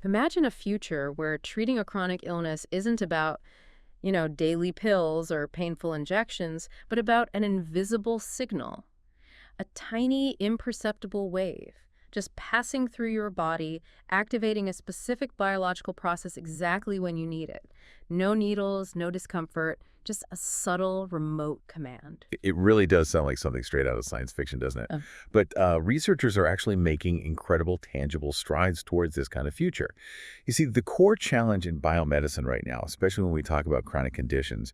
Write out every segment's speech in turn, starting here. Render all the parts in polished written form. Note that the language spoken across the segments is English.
Imagine a future where treating a chronic illness isn't about, daily pills or painful injections, but about an invisible signal, a tiny, imperceptible wave, just passing through your body, activating a specific biological process exactly when you need it. No needles, no discomfort, just a subtle, remote command. It really does sound like something straight out of science fiction, doesn't it? Oh, But researchers are actually making incredible, tangible strides towards this kind of future. You see, the core challenge in biomedicine right now, especially when we talk about chronic conditions,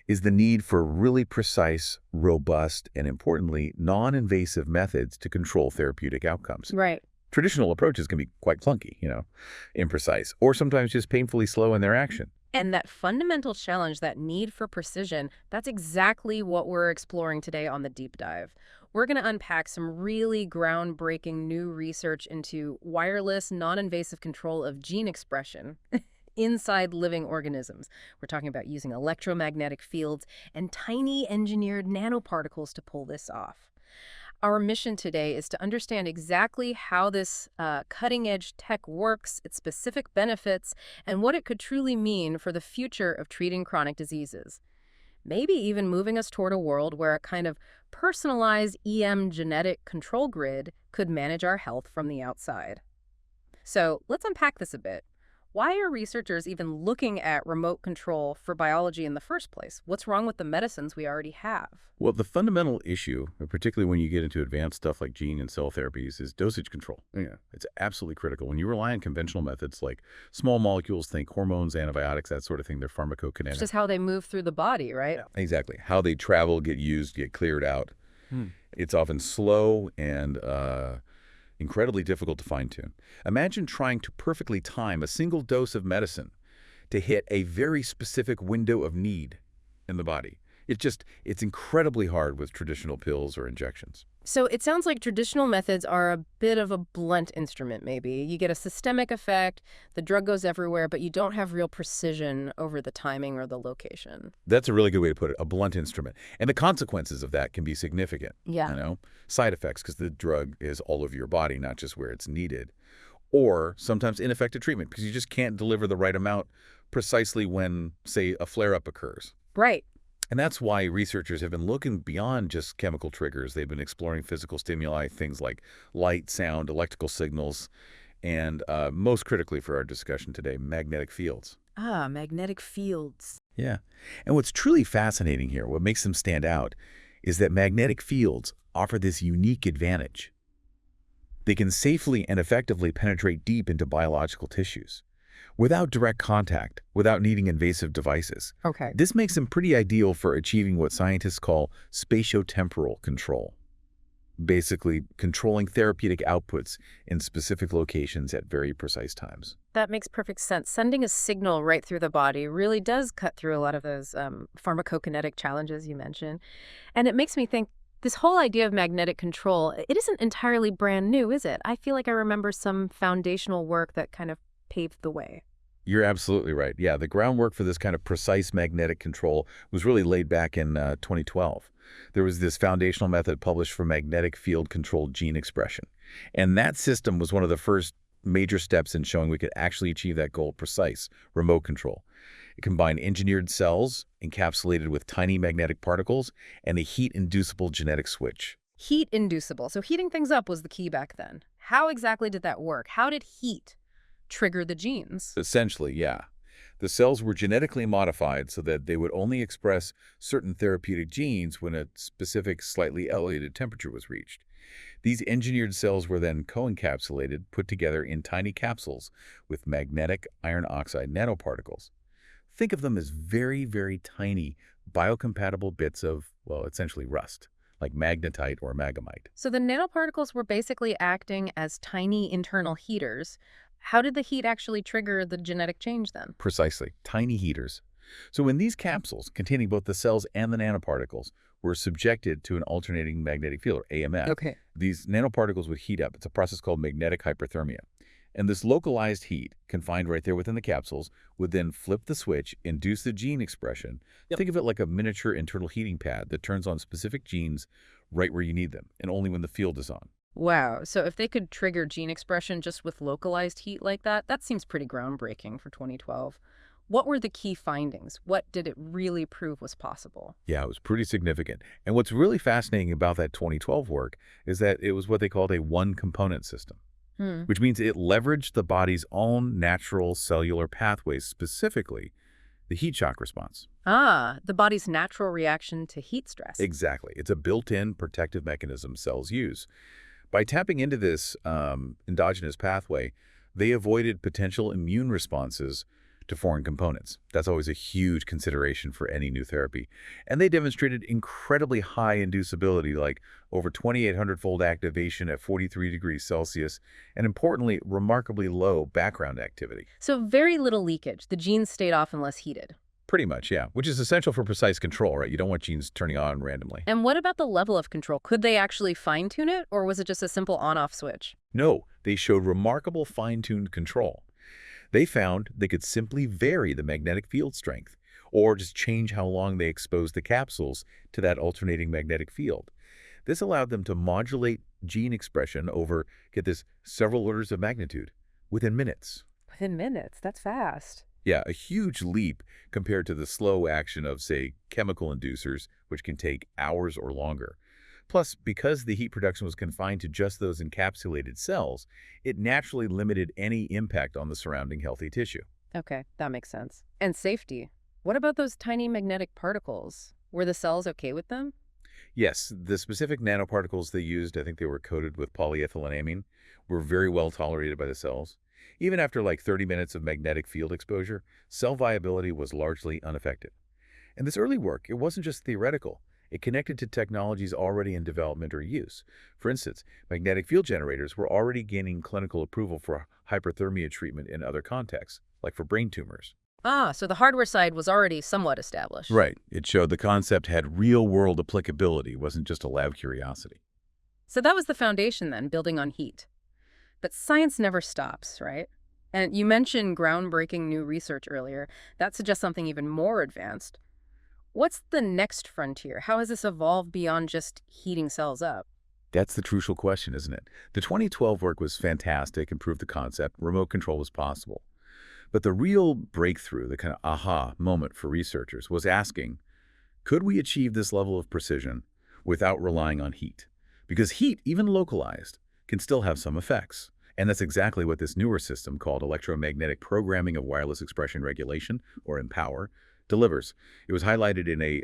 is the need for really precise, robust, and importantly, non-invasive methods to control therapeutic outcomes. right. Traditional approaches can be quite clunky, imprecise, or sometimes just painfully slow in their action. And that fundamental challenge, that need for precision, that's exactly what we're exploring today on the deep dive. We're going to unpack some really groundbreaking new research into wireless, non-invasive control of gene expression inside living organisms. We're talking about using electromagnetic fields and tiny engineered nanoparticles to pull this off. Our mission today is to understand exactly how this cutting-edge tech works, its specific benefits, and what it could truly mean for the future of treating chronic diseases. Maybe even moving us toward a world where a kind of personalized EM genetic control grid could manage our health from the outside. So let's unpack this a bit. Why are researchers even looking at remote control for biology in the first place? What's wrong with the medicines we already have? Well, the fundamental issue, particularly when you get into advanced stuff like gene and cell therapies, is dosage control. Yeah, it's absolutely critical. When you rely on conventional methods like small molecules, think hormones, antibiotics, that sort of thing, they're It's pharmacokinetic. just how they move through the body, right? Yeah, exactly. How they travel, get used, get cleared out. Hmm. It's often slow and incredibly difficult to fine-tune. Imagine trying to perfectly time a single dose of medicine to hit a very specific window of need in the body. It's incredibly hard with traditional pills or injections. So it sounds like traditional methods are a bit of a blunt instrument, maybe. You get a systemic effect, the drug goes everywhere, but you don't have real precision over the timing or the location. That's a really good way to put it, a blunt instrument. And the consequences of that can be significant, Yeah. Side effects, because the drug is all over your body, not just where it's needed. Or sometimes ineffective treatment, because you just can't deliver the right amount precisely when, say, a flare-up occurs. Right. And that's why researchers have been looking beyond just chemical triggers. They've been exploring physical stimuli, things like light, sound, electrical signals, and most critically for our discussion today, magnetic fields. Ah, magnetic fields. Yeah. And what's truly fascinating here, what makes them stand out, is that magnetic fields offer this unique advantage. They can safely and effectively penetrate deep into biological tissues without direct contact, without needing invasive devices. Okay. This makes them pretty ideal for achieving what scientists call spatiotemporal control, basically controlling therapeutic outputs in specific locations at very precise times. That makes perfect sense. Sending a signal right through the body really does cut through a lot of those pharmacokinetic challenges you mentioned. And it makes me think, this whole idea of magnetic control, it isn't entirely brand new, is it? I feel like I remember some foundational work that kind of paved the way. You're absolutely right. Yeah, the groundwork for this kind of precise magnetic control was really laid back in 2012. There was this foundational method published for magnetic field-controlled gene expression. And that system was one of the first major steps in showing we could actually achieve that goal, precise remote control. It combined engineered cells encapsulated with tiny magnetic particles and a heat-inducible genetic switch. Heat inducible. So heating things up was the key back then. How exactly did that work? How did heat trigger the genes? Essentially, yeah. The cells were genetically modified so that they would only express certain therapeutic genes when a specific, slightly elevated temperature was reached. These engineered cells were then co-encapsulated, put together in tiny capsules with magnetic iron oxide nanoparticles. Think of them as very, very tiny, biocompatible bits of, well, essentially rust, like magnetite or magamite. So the nanoparticles were basically acting as tiny internal heaters. How did the heat actually trigger the genetic change then? Precisely, tiny heaters. So when these capsules, containing both the cells and the nanoparticles, were subjected to an alternating magnetic field, or AMF, Okay. these nanoparticles would heat up. It's a process called magnetic hyperthermia. And this localized heat, confined right there within the capsules, would then flip the switch, induce the gene expression. Yep. Think of it like a miniature internal heating pad that turns on specific genes right where you need them, and only when the field is on. Wow. So if they could trigger gene expression just with localized heat like that, that seems pretty groundbreaking for 2012. What were the key findings? What did it really prove was possible? Yeah, it was pretty significant. And what's really fascinating about that 2012 work is that it was what they called a one-component system, Hmm. which means it leveraged the body's own natural cellular pathways, specifically the heat shock response. Ah, the body's natural reaction to heat stress. Exactly. It's a built-in protective mechanism cells use. By tapping into this endogenous pathway, they avoided potential immune responses to foreign components. That's always a huge consideration for any new therapy. And they demonstrated incredibly high inducibility, like over 2,800-fold activation at 43 degrees Celsius, and importantly, remarkably low background activity. So very little leakage. The genes stayed off unless heated. Pretty much, yeah, which is essential for precise control, right? You don't want genes turning on randomly. And what about the level of control? Could they actually fine-tune it, or was it just a simple on-off switch? No, they showed remarkable fine-tuned control. They found they could simply vary the magnetic field strength, or just change how long they exposed the capsules to that alternating magnetic field. This allowed them to modulate gene expression over, get this, several orders of magnitude within minutes. Within minutes. That's fast. Yeah, a huge leap compared to the slow action of, say, chemical inducers, which can take hours or longer. Plus, because the heat production was confined to just those encapsulated cells, it naturally limited any impact on the surrounding healthy tissue. Okay, that makes sense. And safety. What about those tiny magnetic particles? Were the cells okay with them? Yes, the specific nanoparticles they used, I think they were coated with polyethylenamine, were very well tolerated by the cells. Even after like 30 minutes of magnetic field exposure, cell viability was largely unaffected. And this early work, it wasn't just theoretical. It connected to technologies already in development or use. For instance, magnetic field generators were already gaining clinical approval for hyperthermia treatment in other contexts, like for brain tumors. Ah, so the hardware side was already somewhat established. Right. It showed the concept had real-world applicability, wasn't just a lab curiosity. So that was the foundation then, building on heat. But science never stops, right? And you mentioned groundbreaking new research earlier. That suggests something even more advanced. What's the next frontier? How has this evolved beyond just heating cells up? That's the crucial question, isn't it? The 2012 work was fantastic and proved the concept. Remote control was possible. But the real breakthrough, the kind of aha moment for researchers, was asking, could we achieve this level of precision without relying on heat? Because heat, even localized, can still have some effects. And that's exactly what this newer system called electromagnetic programming of wireless expression regulation, or EMPOWER, delivers. It was highlighted in a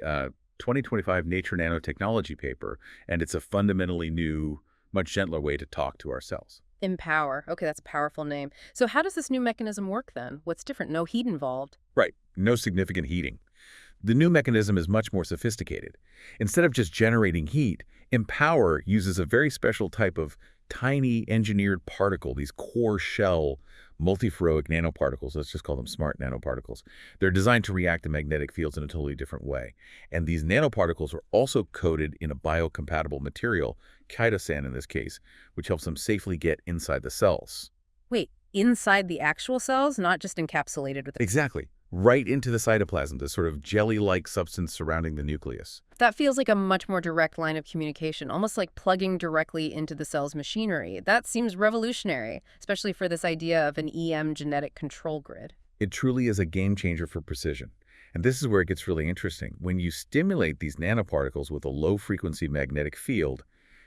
2025 Nature Nanotechnology paper, and it's a fundamentally new, much gentler way to talk to our cells. Empower. Okay, that's a powerful name. So how does this new mechanism work then? What's different? No heat involved. Right, no significant heating. The new mechanism is much more sophisticated. Instead of just generating heat, EMPOWER uses a very special type of tiny engineered particle, these core shell multiferroic nanoparticles. Let's just call them smart nanoparticles. They're designed to react to magnetic fields in a totally different way. And these nanoparticles are also coated in a biocompatible material, chitosan in this case, which helps them safely get inside the cells. Wait, inside the actual cells, not just encapsulated with. Exactly. Right into the cytoplasm, this sort of jelly-like substance surrounding the nucleus. That feels like a much more direct line of communication, almost like plugging directly into the cell's machinery. That seems revolutionary, especially for this idea of an EM genetic control grid. It truly is a game changer for precision. And this is where it gets really interesting. When you stimulate these nanoparticles with a low-frequency magnetic field,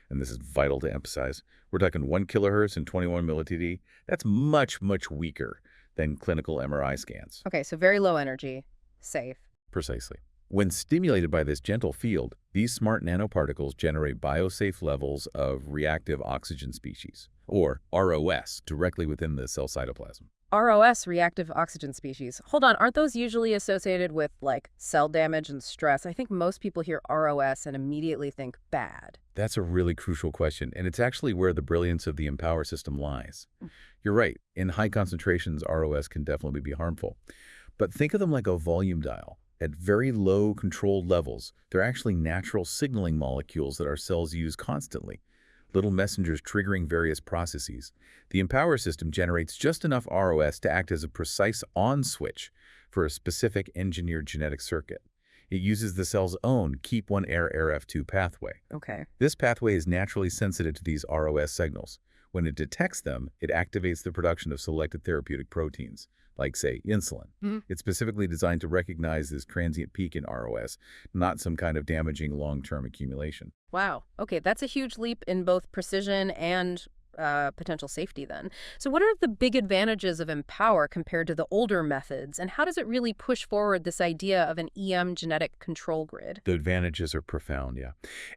and this is vital to emphasize, we're talking 1 kilohertz and 21 millitd, that's much, much weaker than clinical MRI scans. Okay, so very low energy, safe. Precisely. When stimulated by this gentle field, these smart nanoparticles generate biosafe levels of reactive oxygen species, or ROS, directly within the cell cytoplasm. ROS, reactive oxygen species. Hold on, aren't those usually associated with, like, cell damage and stress? I think most people hear ROS and immediately think bad. That's a really crucial question, and it's actually where the brilliance of the EMPOWER system lies. You're right. In high concentrations, ROS can definitely be harmful. But think of them like a volume dial. At very low controlled levels, they're actually natural signaling molecules that our cells use constantly, little messengers triggering various processes. The EMPOWER system generates just enough ROS to act as a precise on switch for a specific engineered genetic circuit. It uses the cell's own keep one AirF2 pathway. Okay. This pathway is naturally sensitive to these ROS signals. When it detects them, it activates the production of selected therapeutic proteins, like, say, insulin. It's specifically designed to recognize this transient peak in ROS, not some kind of damaging long-term accumulation. Wow. Okay, that's a huge leap in both precision and potential safety then. So what are the big advantages of Empower compared to the older methods, and how does it really push forward this idea of an EM genetic control grid? The advantages are profound, yeah.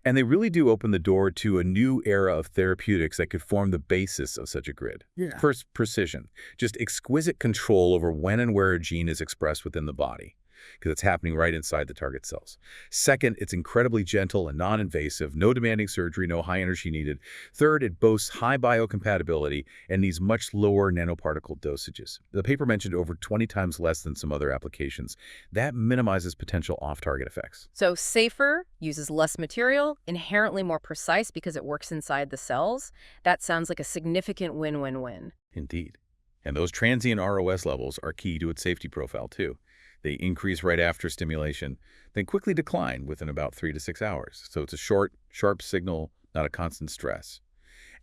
And they really do open the door to a new era of therapeutics that could form the basis of such a grid. Yeah. First, precision. Just exquisite control over when and where a gene is expressed within the body, because it's happening right inside the target cells. Second, it's incredibly gentle and non-invasive, no demanding surgery, no high energy needed. Third, it boasts high biocompatibility and needs much lower nanoparticle dosages. The paper mentioned over 20 times less than some other applications. That minimizes potential off-target effects. So safer, uses less material, inherently more precise because it works inside the cells. That sounds like a significant win-win-win. Indeed. And those transient ROS levels are key to its safety profile, too. They increase right after stimulation, then quickly decline within about 3 to 6 hours. So it's a short, sharp signal, not a constant stress.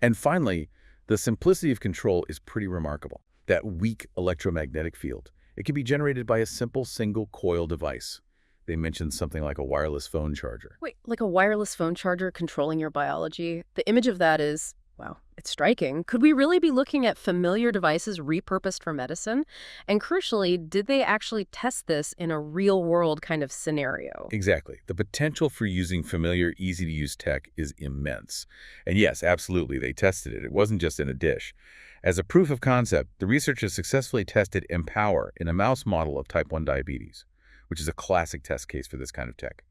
And finally, the simplicity of control is pretty remarkable. That weak electromagnetic field, it can be generated by a simple single coil device. They mentioned something like a wireless phone charger. Wait, like a wireless phone charger controlling your biology? The image of that is, wow, it's striking. Could we really be looking at familiar devices repurposed for medicine? And crucially, did they actually test this in a real-world kind of scenario? Exactly. The potential for using familiar, easy-to-use tech is immense. And yes, absolutely, they tested it. It wasn't just in a dish. As a proof of concept, the researchers successfully tested Empower in a mouse model of type 1 diabetes, which is a classic test case for this kind of tech.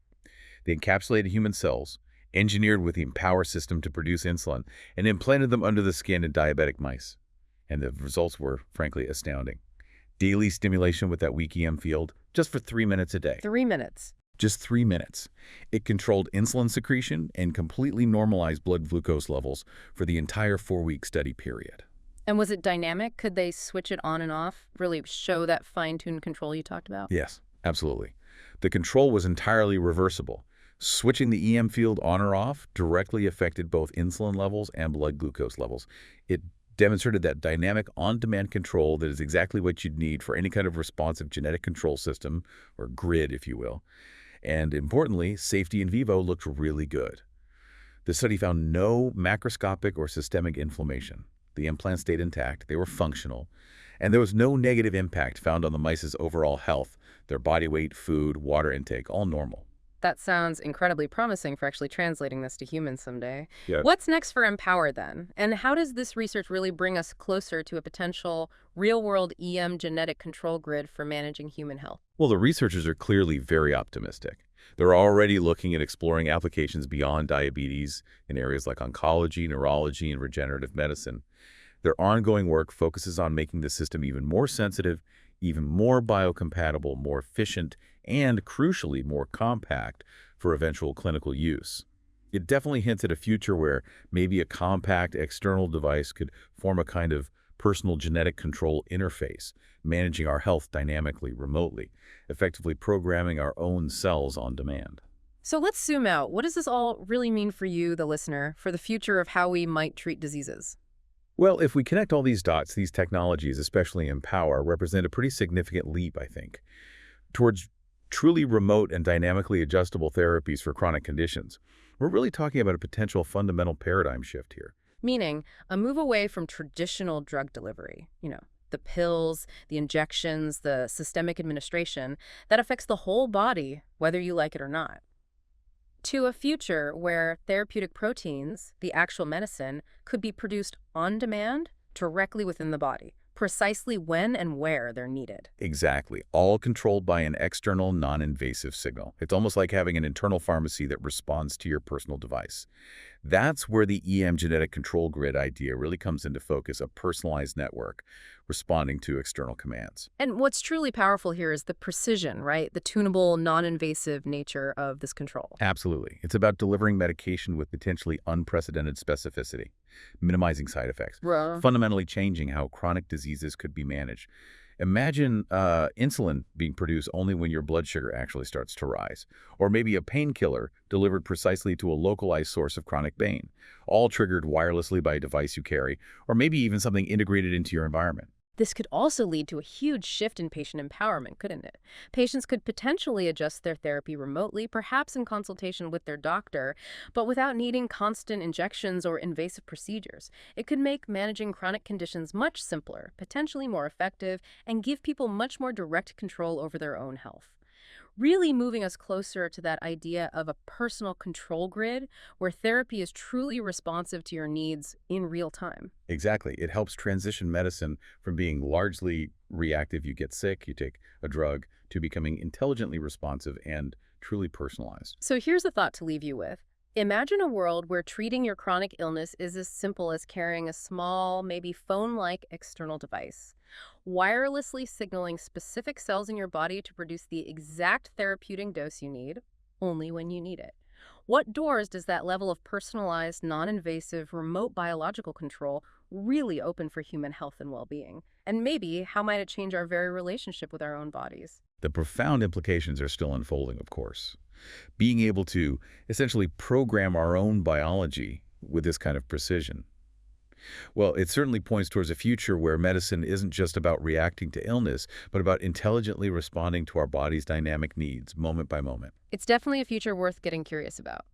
They encapsulated human cells, engineered with the Empower system to produce insulin, and implanted them under the skin in diabetic mice. And the results were, frankly, astounding. Daily stimulation with that weak EM field, just for 3 minutes a day. 3 minutes. Just 3 minutes. It controlled insulin secretion and completely normalized blood glucose levels for the entire 4-week study period. And was it dynamic? Could they switch it on and off, really show that fine-tuned control you talked about? Yes, absolutely. The control was entirely reversible. Switching the EM field on or off directly affected both insulin levels and blood glucose levels. It demonstrated that dynamic on-demand control that is exactly what you'd need for any kind of responsive genetic control system, or grid, if you will. And importantly, safety in vivo looked really good. The study found no macroscopic or systemic inflammation. The implants stayed intact, they were functional, and there was no negative impact found on the mice's overall health, their body weight, food, water intake, all normal. That sounds incredibly promising for actually translating this to humans someday. Yeah. What's next for Empower then? And how does this research really bring us closer to a potential real-world EM genetic control grid for managing human health? Well, the researchers are clearly very optimistic. They're already looking at exploring applications beyond diabetes in areas like oncology, neurology, and regenerative medicine. Their ongoing work focuses on making the system even more sensitive, even more biocompatible, more efficient, and crucially more compact for eventual clinical use. It definitely hints at a future where maybe a compact external device could form a kind of personal genetic control interface, managing our health dynamically, remotely, effectively programming our own cells on demand. So let's zoom out. What does this all really mean for you, the listener, for the future of how we might treat diseases? Well, if we connect all these dots, these technologies, especially Empower, represent a pretty significant leap, I think, towards truly remote and dynamically adjustable therapies for chronic conditions. We're really talking about a potential fundamental paradigm shift here. Meaning a move away from traditional drug delivery, the pills, the injections, the systemic administration that affects the whole body, whether you like it or not, to a future where therapeutic proteins, the actual medicine, could be produced on demand directly within the body, precisely when and where they're needed. Exactly. All controlled by an external, non-invasive signal. It's almost like having an internal pharmacy that responds to your personal device. That's where the EM genetic control grid idea really comes into focus, a personalized network responding to external commands. And what's truly powerful here is the precision, right? The tunable, non-invasive nature of this control. Absolutely. It's about delivering medication with potentially unprecedented specificity, minimizing side effects, fundamentally changing how chronic diseases could be managed. Imagine insulin being produced only when your blood sugar actually starts to rise, or maybe a painkiller delivered precisely to a localized source of chronic pain, all triggered wirelessly by a device you carry, or maybe even something integrated into your environment. This could also lead to a huge shift in patient empowerment, couldn't it? Patients could potentially adjust their therapy remotely, perhaps in consultation with their doctor, but without needing constant injections or invasive procedures. It could make managing chronic conditions much simpler, potentially more effective, and give people much more direct control over their own health, really moving us closer to that idea of a personal control grid where therapy is truly responsive to your needs in real time. Exactly. It helps transition medicine from being largely reactive, you get sick, you take a drug, to becoming intelligently responsive and truly personalized. So here's a thought to leave you with. Imagine a world where treating your chronic illness is as simple as carrying a small, maybe phone-like external device, wirelessly signaling specific cells in your body to produce the exact therapeutic dose you need, only when you need it. What doors does that level of personalized, non-invasive, remote biological control really open for human health and well-being? And maybe how might it change our very relationship with our own bodies? The profound implications are still unfolding, of course. Being able to essentially program our own biology with this kind of precision. Well, it certainly points towards a future where medicine isn't just about reacting to illness, but about intelligently responding to our body's dynamic needs moment by moment. It's definitely a future worth getting curious about.